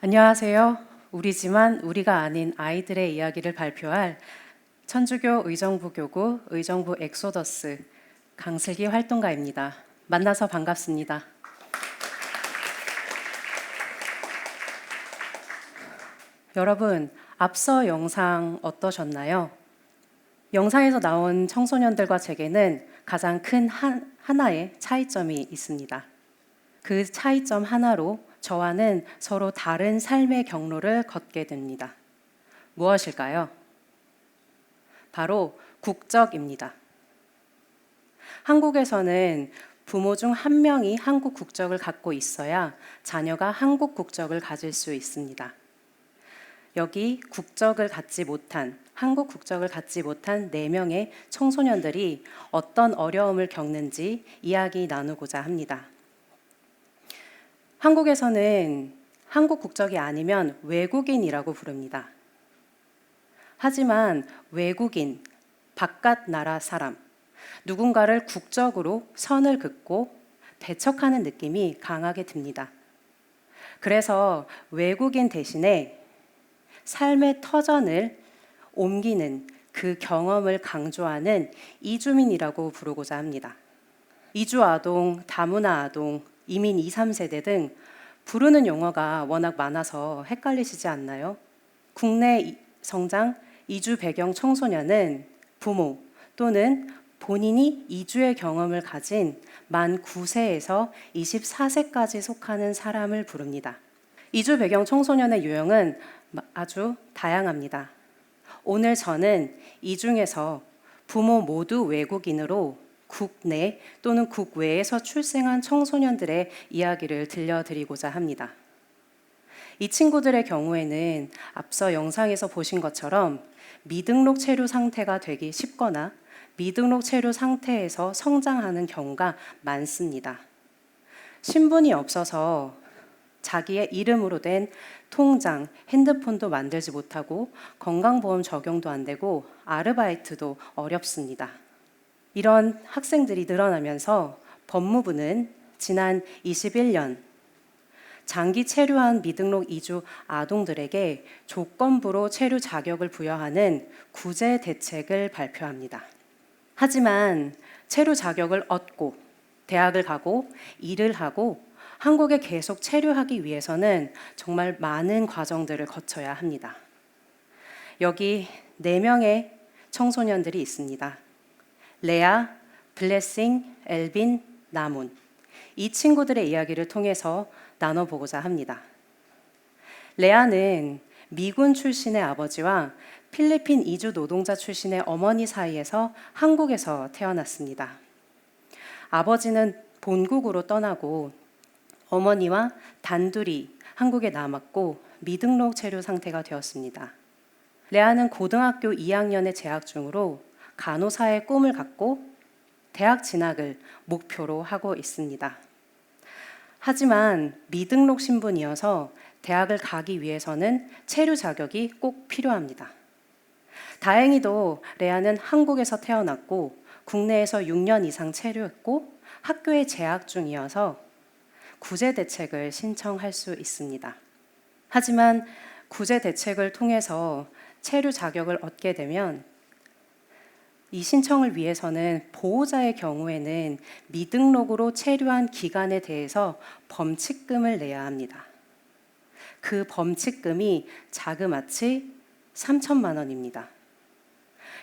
안녕하세요. 우리지만 우리가 아닌 아이들의 이야기를 발표할 천주교 의정부교구 의정부 엑소더스 강슬기 활동가입니다. 만나서 반갑습니다. 여러분, 앞서 영상 어떠셨나요? 영상에서 나온 청소년들과 제게는 가장 큰 하나의 차이점이 있습니다. 그 차이점 하나로 저와는 서로 다른 삶의 경로를 걷게 됩니다. 무엇일까요? 바로 국적입니다. 한국에서는 부모 중 한 명이 한국 국적을 갖고 있어야 자녀가 한국 국적을 가질 수 있습니다. 여기 한국 국적을 갖지 못한 4명의 청소년들이 어떤 어려움을 겪는지 이야기 나누고자 합니다. 한국에서는 한국 국적이 아니면 외국인이라고 부릅니다. 하지만 외국인, 바깥 나라 사람, 누군가를 국적으로 선을 긋고 배척하는 느낌이 강하게 듭니다. 그래서 외국인 대신에 삶의 터전을 옮기는 그 경험을 강조하는 이주민이라고 부르고자 합니다. 이주아동, 다문화 아동, 이민 2, 3세대 등 부르는 용어가 워낙 많아서 헷갈리시지 않나요? 국내 성장 이주 배경 청소년은 부모 또는 본인이 이주의 경험을 가진 만 9세에서 24세까지 속하는 사람을 부릅니다. 이주 배경 청소년의 유형은 아주 다양합니다. 오늘 저는 이 중에서 부모 모두 외국인으로 국내 또는 국외에서 출생한 청소년들의 이야기를 들려드리고자 합니다. 이 친구들의 경우에는 앞서 영상에서 보신 것처럼 미등록 체류 상태가 되기 쉽거나 미등록 체류 상태에서 성장하는 경우가 많습니다. 신분이 없어서 자기의 이름으로 된 통장, 핸드폰도 만들지 못하고 건강보험 적용도 안 되고 아르바이트도 어렵습니다. 이런 학생들이 늘어나면서 법무부는 지난 21년 장기 체류한 미등록 이주 아동들에게 조건부로 체류 자격을 부여하는 구제 대책을 발표합니다. 하지만 체류 자격을 얻고 대학을 가고 일을 하고 한국에 계속 체류하기 위해서는 정말 많은 과정들을 거쳐야 합니다. 여기 4명의 청소년들이 있습니다. 레아, 블레싱, 엘빈, 나문. 이 친구들의 이야기를 통해서 나눠보고자 합니다. 레아는 미군 출신의 아버지와 필리핀 이주 노동자 출신의 어머니 사이에서 한국에서 태어났습니다. 아버지는 본국으로 떠나고 어머니와 단둘이 한국에 남았고 미등록 체류 상태가 되었습니다. 레아는 고등학교 2학년에 재학 중으로 간호사의 꿈을 갖고 대학 진학을 목표로 하고 있습니다. 하지만 미등록 신분이어서 대학을 가기 위해서는 체류 자격이 꼭 필요합니다. 다행히도 레아는 한국에서 태어났고 국내에서 6년 이상 체류했고 학교에 재학 중이어서 구제 대책을 신청할 수 있습니다. 하지만 구제 대책을 통해서 체류 자격을 얻게 되면 이 신청을 위해서는 보호자의 경우에는 미등록으로 체류한 기간에 대해서 범칙금을 내야 합니다. 그 범칙금이 자그마치 3천만 원입니다.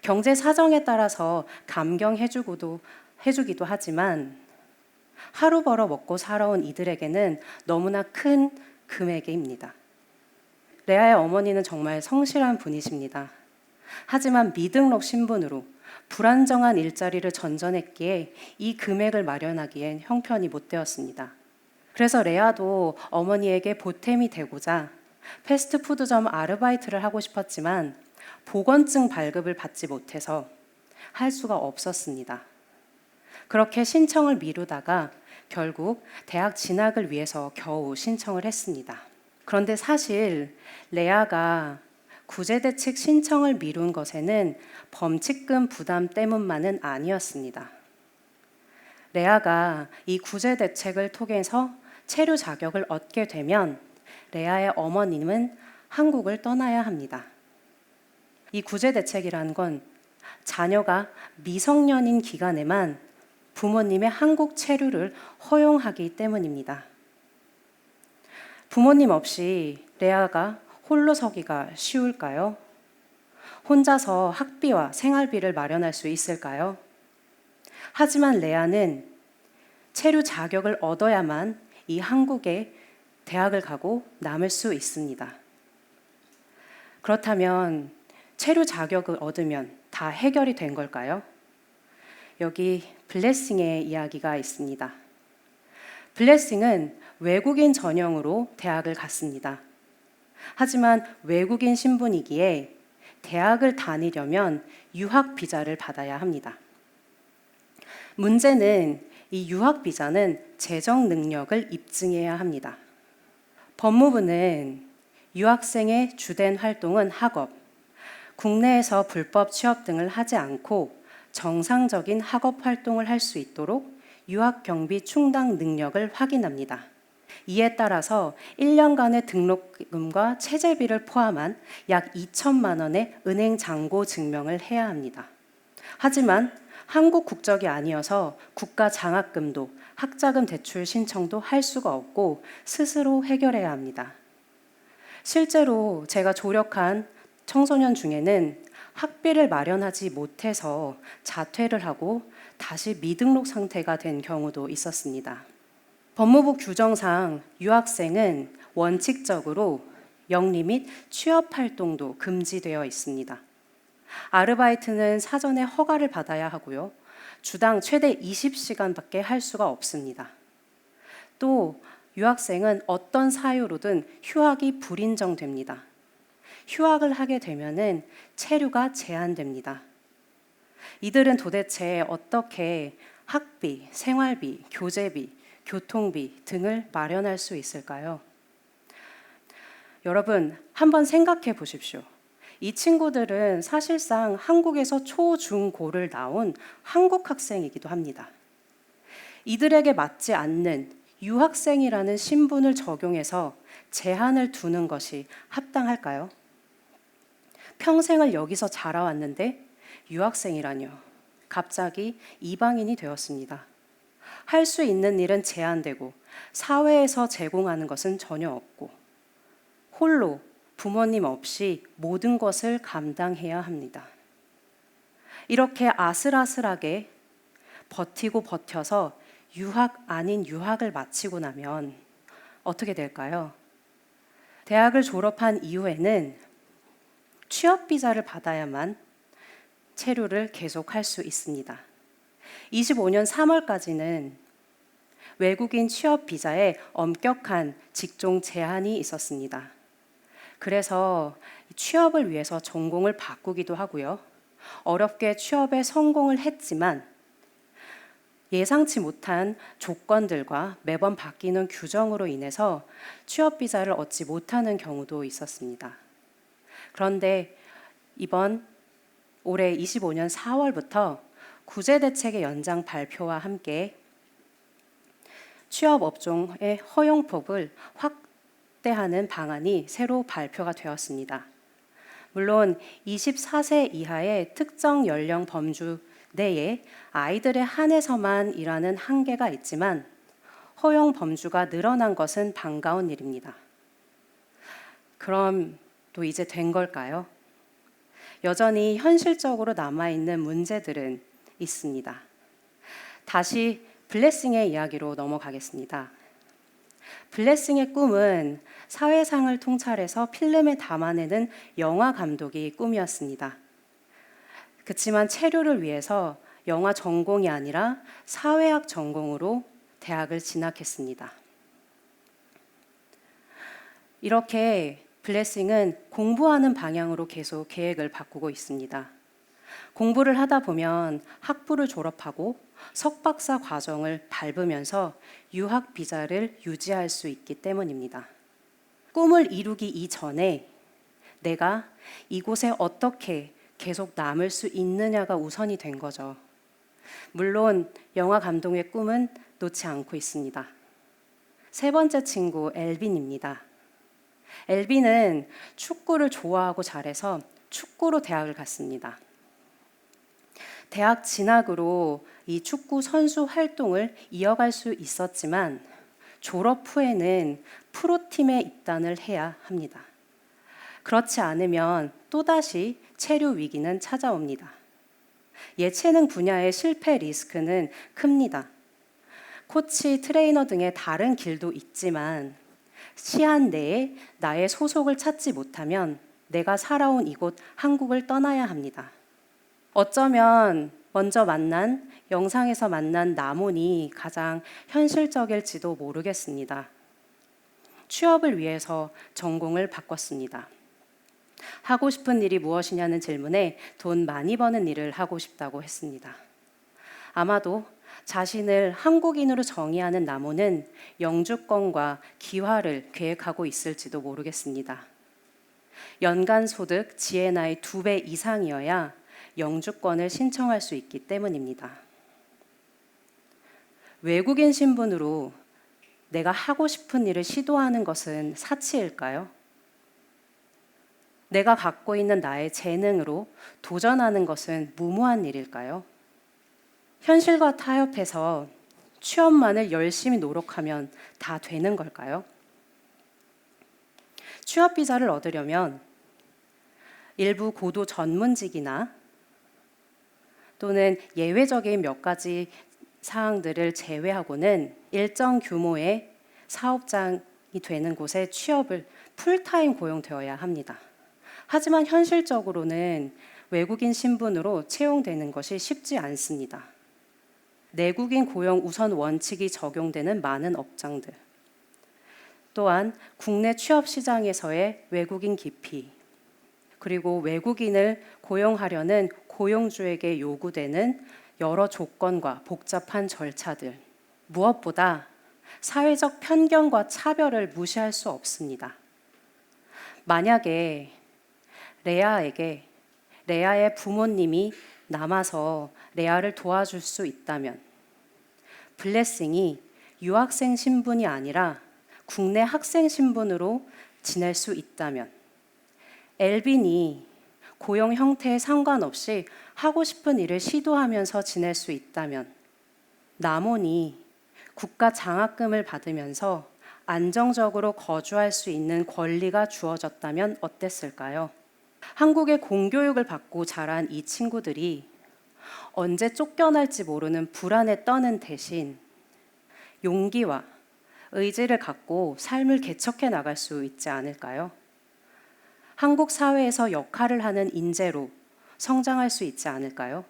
경제 사정에 따라서 감경해주기도 하지만 하루 벌어 먹고 살아온 이들에게는 너무나 큰 금액입니다. 레아의 어머니는 정말 성실한 분이십니다. 하지만 미등록 신분으로 불안정한 일자리를 전전했기에 이 금액을 마련하기엔 형편이 못 되었습니다. 그래서 레아도 어머니에게 보탬이 되고자 패스트푸드점 아르바이트를 하고 싶었지만 보건증 발급을 받지 못해서 할 수가 없었습니다. 그렇게 신청을 미루다가 결국 대학 진학을 위해서 겨우 신청을 했습니다. 그런데 사실 레아가 구제대책 신청을 미룬 것에는 범칙금 부담 때문만은 아니었습니다. 레아가 이 구제대책을 통해서 체류 자격을 얻게 되면 레아의 어머님은 한국을 떠나야 합니다. 이 구제 대책이라는 건 자녀가 미성년인 기간에만 부모님의 한국 체류를 허용하기 때문입니다. 부모님 없이 레아가 홀로 서기가 쉬울까요? 혼자서 학비와 생활비를 마련할 수 있을까요? 하지만 레아는 체류 자격을 얻어야만 이 한국에 대학을 가고 남을 수 있습니다. 그렇다면 체류 자격을 얻으면 다 해결이 된 걸까요? 여기 블레싱의 이야기가 있습니다. 블레싱은 외국인 전형으로 대학을 갔습니다. 하지만 외국인 신분이기에 대학을 다니려면 유학 비자를 받아야 합니다. 문제는 이 유학 비자는 재정 능력을 입증해야 합니다. 법무부는 유학생의 주된 활동은 학업, 국내에서 불법 취업 등을 하지 않고 정상적인 학업 활동을 할 수 있도록 유학 경비 충당 능력을 확인합니다. 이에 따라서 1년간의 등록금과 체재비를 포함한 약 2천만 원의 은행 잔고 증명을 해야 합니다. 하지만 한국 국적이 아니어서 국가 장학금도 학자금 대출 신청도 할 수가 없고 스스로 해결해야 합니다. 실제로 제가 조력한 청소년 중에는 학비를 마련하지 못해서 자퇴를 하고 다시 미등록 상태가 된 경우도 있었습니다. 법무부 규정상 유학생은 원칙적으로 영리 및 취업 활동도 금지되어 있습니다. 아르바이트는 사전에 허가를 받아야 하고요. 주당 최대 20시간밖에 할 수가 없습니다. 또 유학생은 어떤 사유로든 휴학이 불인정됩니다. 휴학을 하게 되면은 체류가 제한됩니다. 이들은 도대체 어떻게 학비, 생활비, 교재비, 교통비 등을 마련할 수 있을까요? 여러분, 한번 생각해 보십시오. 이 친구들은 사실상 한국에서 초, 중, 고를 나온 한국 학생이기도 합니다. 이들에게 맞지 않는 유학생이라는 신분을 적용해서 제한을 두는 것이 합당할까요? 평생을 여기서 자라왔는데 유학생이라뇨. 갑자기 이방인이 되었습니다. 할 수 있는 일은 제한되고 사회에서 제공하는 것은 전혀 없고 홀로 부모님 없이 모든 것을 감당해야 합니다. 이렇게 아슬아슬하게 버티고 버텨서 유학 아닌 유학을 마치고 나면 어떻게 될까요? 대학을 졸업한 이후에는 취업 비자를 받아야만 체류를 계속할 수 있습니다. 25년 3월까지는 외국인 취업 비자에 엄격한 직종 제한이 있었습니다. 그래서 취업을 위해서 전공을 바꾸기도 하고요. 어렵게 취업에 성공을 했지만 예상치 못한 조건들과 매번 바뀌는 규정으로 인해서 취업 비자를 얻지 못하는 경우도 있었습니다. 그런데 이번 올해 25년 4월부터 구제 대책의 연장 발표와 함께 취업 업종의 허용폭을 확대하는 방안이 새로 발표가 되었습니다. 물론 24세 이하의 특정 연령 범주 내에 아이들에 한해서만 일하는 한계가 있지만 허용 범주가 늘어난 것은 반가운 일입니다. 그럼 또 이제 된 걸까요? 여전히 현실적으로 남아있는 문제들은 있습니다. 다시 블레싱의 이야기로 넘어가겠습니다. 블레싱의 꿈은 사회상을 통찰해서 필름에 담아내는 영화 감독이 꿈이었습니다. 그렇지만 체류를 위해서 영화 전공이 아니라 사회학 전공으로 대학을 진학했습니다. 이렇게 블레싱은 공부하는 방향으로 계속 계획을 바꾸고 있습니다. 공부를 하다 보면 학부를 졸업하고 석박사 과정을 밟으면서 유학 비자를 유지할 수 있기 때문입니다. 꿈을 이루기 이전에 내가 이곳에 어떻게 계속 남을 수 있느냐가 우선이 된 거죠. 물론 영화 감독의 꿈은 놓지 않고 있습니다. 세 번째 친구 엘빈입니다. 엘빈은 축구를 좋아하고 잘해서 축구로 대학을 갔습니다. 대학 진학으로 이 축구 선수 활동을 이어갈 수 있었지만 졸업 후에는 프로팀에 입단을 해야 합니다. 그렇지 않으면 또다시 체류 위기는 찾아옵니다. 예체능 분야의 실패 리스크는 큽니다. 코치, 트레이너 등의 다른 길도 있지만 시한 내에 나의 소속을 찾지 못하면 내가 살아온 이곳 한국을 떠나야 합니다. 어쩌면 먼저 만난 영상에서 만난 남원이 가장 현실적일지도 모르겠습니다. 취업을 위해서 전공을 바꿨습니다. 하고 싶은 일이 무엇이냐는 질문에 돈 많이 버는 일을 하고 싶다고 했습니다. 아마도 자신을 한국인으로 정의하는 남원은 영주권과 귀화를 계획하고 있을지도 모르겠습니다. 연간 소득 GNI 2배 이상이어야 영주권을 신청할 수 있기 때문입니다. 외국인 신분으로 내가 하고 싶은 일을 시도하는 것은 사치일까요? 내가 갖고 있는 나의 재능으로 도전하는 것은 무모한 일일까요? 현실과 타협해서 취업만을 열심히 노력하면 다 되는 걸까요? 취업 비자를 얻으려면 일부 고도 전문직이나 또는 예외적인 몇 가지 사항들을 제외하고는 일정 규모의 사업장이 되는 곳에 취업을 풀타임 고용되어야 합니다. 하지만 현실적으로는 외국인 신분으로 채용되는 것이 쉽지 않습니다. 내국인 고용 우선 원칙이 적용되는 많은 업장들, 또한 국내 취업 시장에서의 외국인 기피, 그리고 외국인을 고용하려는 고용주에게 요구되는 여러 조건과 복잡한 절차들, 무엇보다 사회적 편견과 차별을 무시할 수 없습니다. 만약에 레아의 부모님이 남아서 레아를 도와줄 수 있다면, 블레싱이 유학생 신분이 아니라 국내 학생 신분으로 지낼 수 있다면, 엘빈이 고용 형태에 상관없이 하고 싶은 일을 시도하면서 지낼 수 있다면, 남원이 국가 장학금을 받으면서 안정적으로 거주할 수 있는 권리가 주어졌다면 어땠을까요? 한국의 공교육을 받고 자란 이 친구들이 언제 쫓겨날지 모르는 불안에 떠는 대신 용기와 의지를 갖고 삶을 개척해 나갈 수 있지 않을까요? 한국 사회에서 역할을 하는 인재로 성장할 수 있지 않을까요?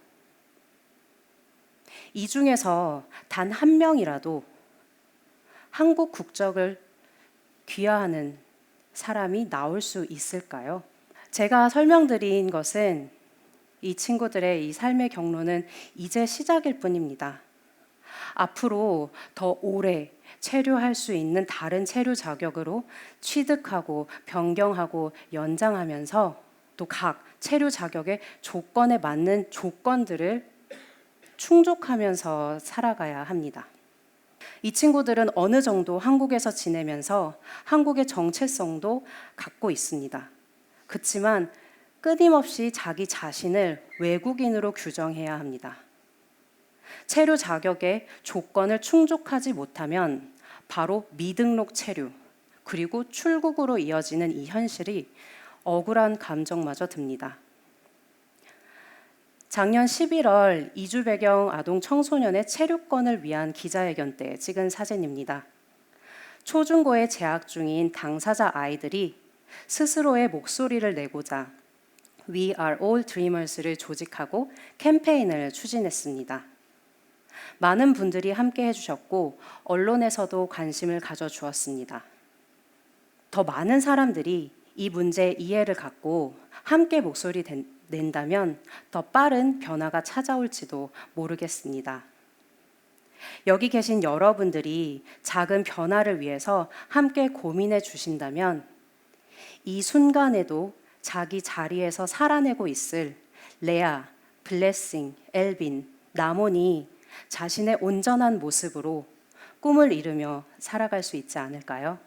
이 중에서 단 한 명이라도 한국 국적을 귀화하는 사람이 나올 수 있을까요? 제가 설명드린 것은 이 친구들의 이 삶의 경로는 이제 시작일 뿐입니다. 앞으로 더 오래 체류할 수 있는 다른 체류 자격으로 취득하고 변경하고 연장하면서 또 각 체류 자격의 조건에 맞는 조건들을 충족하면서 살아가야 합니다. 이 친구들은 어느 정도 한국에서 지내면서 한국의 정체성도 갖고 있습니다. 그렇지만 끊임없이 자기 자신을 외국인으로 규정해야 합니다. 체류 자격의 조건을 충족하지 못하면 바로 미등록 체류, 그리고 출국으로 이어지는 이 현실이 억울한 감정마저 듭니다. 작년 11월 이주 배경 아동 청소년의 체류권을 위한 기자회견 때 찍은 사진입니다. 초중고에 재학 중인 당사자 아이들이 스스로의 목소리를 내고자 We Are All Dreamers를 조직하고 캠페인을 추진했습니다. 많은 분들이 함께 해주셨고 언론에서도 관심을 가져주었습니다. 더 많은 사람들이 이 문제에 이해를 갖고 함께 목소리 낸다면 더 빠른 변화가 찾아올지도 모르겠습니다. 여기 계신 여러분들이 작은 변화를 위해서 함께 고민해 주신다면 이 순간에도 자기 자리에서 살아내고 있을 레아, 블레싱, 엘빈, 남원이 자신의 온전한 모습으로 꿈을 이루며 살아갈 수 있지 않을까요?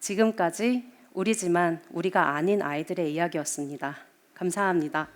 지금까지 우리지만 우리가 아닌 아이들의 이야기였습니다. 감사합니다.